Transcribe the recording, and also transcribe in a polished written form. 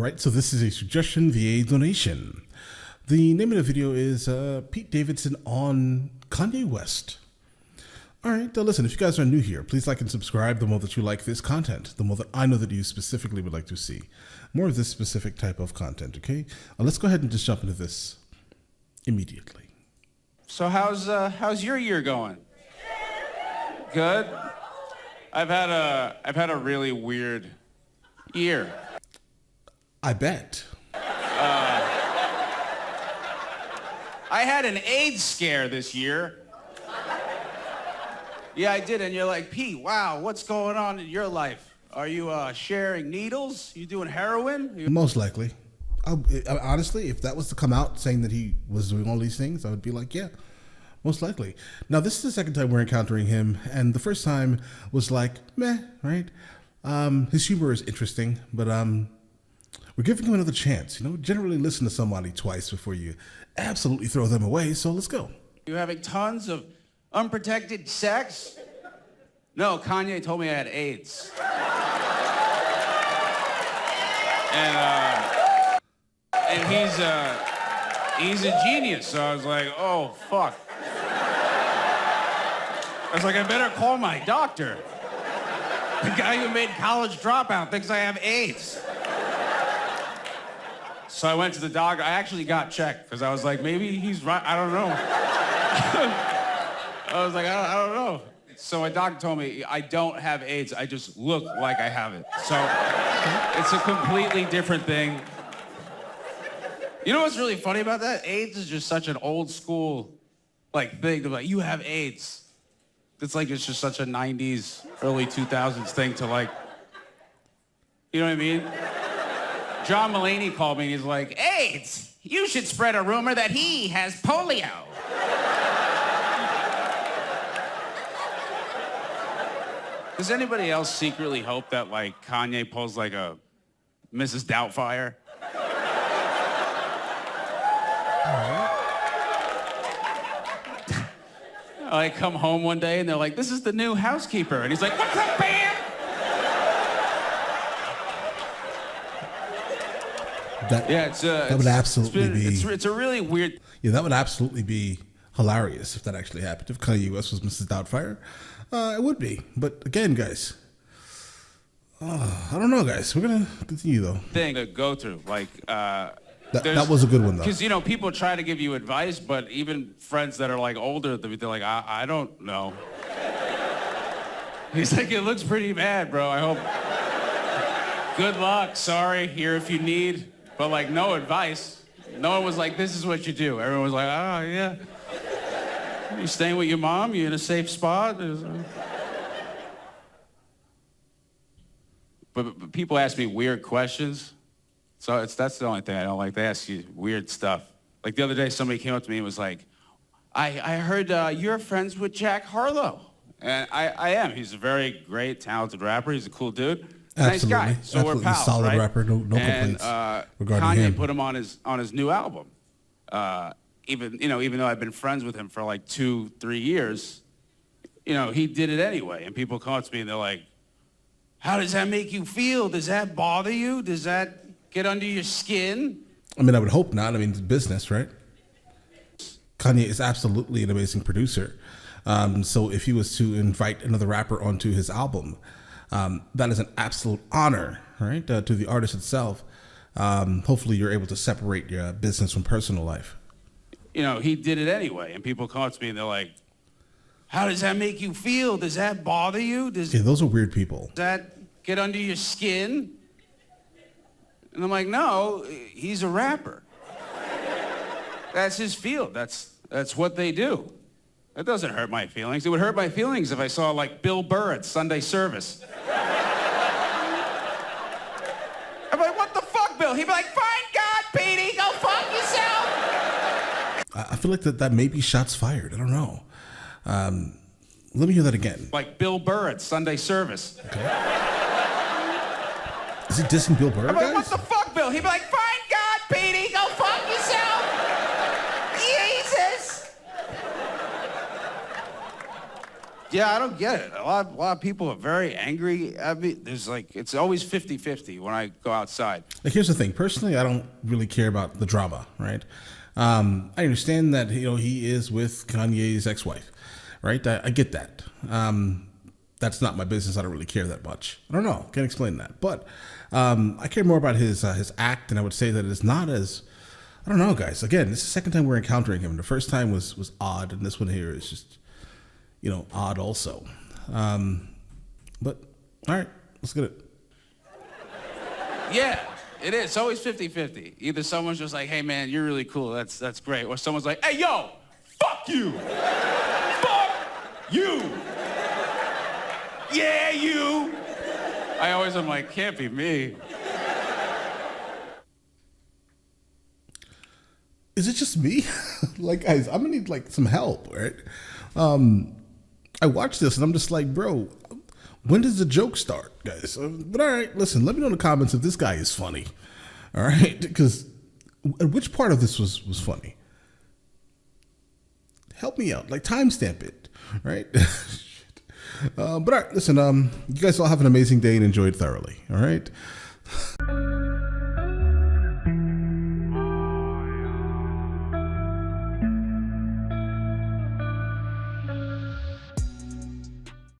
Alright, so this is a suggestion via donation. The name of the video is Pete Davidson on Kanye West. Alright, listen, if you guys are new here, please like and subscribe. The more that you like this content, the more that I know that you specifically would like to see more of this specific type of content, okay? Let's go ahead and just jump into this immediately. So how's your year going? Good? I've had a really weird year. I bet. I had an AIDS scare this year. Yeah, I did, and you're like, Pete, wow, what's going on in your life? Are you sharing needles? You doing heroin? Most likely. Honestly, if that was to come out saying that he was doing all these things, I would be like, yeah, most likely. Now, this is the second time we're encountering him, and the first time was like, meh, right? His humor is interesting, but we're giving him another chance. You know, generally listen to somebody twice before you absolutely throw them away, so let's go. You having tons of unprotected sex? No, Kanye told me I had AIDS. And he's a genius, so I was like, oh, fuck. I was like, I better call my doctor. The guy who made College Dropout thinks I have AIDS. So I went to the doctor. I actually got checked because I was like, maybe he's right. I don't know. I was like, I don't know. So my doctor told me I don't have AIDS. I just look like I have it. So it's a completely different thing. You know what's really funny about that? AIDS is just such an old school thing. They're like, you have AIDS. It's just such a 90s, early 2000s thing to you know what I mean? John Mulaney called me and he's like, AIDS, you should spread a rumor that he has polio. Does anybody else secretly hope that Kanye pulls a Mrs. Doubtfire? I come home one day and they're like, this is the new housekeeper. And he's like, what's up, Bam? That would absolutely be... It's a really weird... Yeah, that would absolutely be hilarious if that actually happened. If Kanye West was Mrs. Doubtfire, it would be. But again, guys, I don't know, guys. We're going to continue, though. Thing to go through, That was a good one, though. Because, people try to give you advice, but even friends that are, older, they're like, I don't know. He's like, it looks pretty bad, bro. I hope... Good luck. Sorry. Here if you need. But, no advice. No one was like, this is what you do. Everyone was like, oh, yeah. You staying with your mom? You in a safe spot? But people ask me weird questions. So that's the only thing I don't like. They ask you weird stuff. The other day, somebody came up to me and was like, I heard you're friends with Jack Harlow. And I am. He's a very great, talented rapper. He's a cool dude. Nice guy. So absolutely. We're pals, solid right? rapper. No complaints regarding Kanye him. put him on his new album. Even though I've been friends with him for 2-3 years, he did it anyway. And people come up to me and they're like, how does that make you feel? Does that bother you? Does that get under your skin? I mean, I would hope not. I mean, it's business, right? Kanye is absolutely an amazing producer. So if he was to invite another rapper onto his album, that is an absolute honor, right, to the artist itself. Hopefully you're able to separate your business from personal life. He did it anyway. And people come up to me and they're like, how does that make you feel? Does that bother you? Yeah, those are weird people. Does that get under your skin? And I'm like, no, he's a rapper. That's his field. That's what they do. That doesn't hurt my feelings. It would hurt my feelings if I saw Bill Burr at Sunday service. I'm like, what the fuck, Bill? He'd be like, find God, Petey, go fuck yourself. I feel like that may be shots fired. I don't know. Let me hear that again. Like Bill Burr at Sunday service. Okay. Is he dissing Bill Burr, I'm like, guys? what the fuck, Bill? He'd be like, find God, Petey, go fuck yourself. Jesus. Yeah, I don't get it. A lot of people are very angry at me. There's like, it's always 50-50 when I go outside. Like, here's the thing. Personally, I don't really care about the drama, right? I understand that, he is with Kanye's ex-wife, right? I get that. That's not my business. I don't really care that much. I don't know. Can't explain that. But I care more about his act, and I would say that it's not as, I don't know, guys. Again, this is the second time we're encountering him. The first time was odd, and this one here is just, odd also. But, all right, let's get it. Yeah, it is. It's always 50-50. Either someone's just like, hey, man, you're really cool. That's great. Or someone's like, hey, yo, fuck you. Fuck you. Yeah, you. I always am like, can't be me. Is it just me? Like, guys, I'm gonna need like some help, right? I watched this and I'm just like, bro, when does the joke start, guys? But all right, listen, let me know in the comments if this guy is funny. All right, because which part of this was funny? Help me out, like timestamp it, right? But all right, listen, you guys all have an amazing day and enjoy it thoroughly. All right.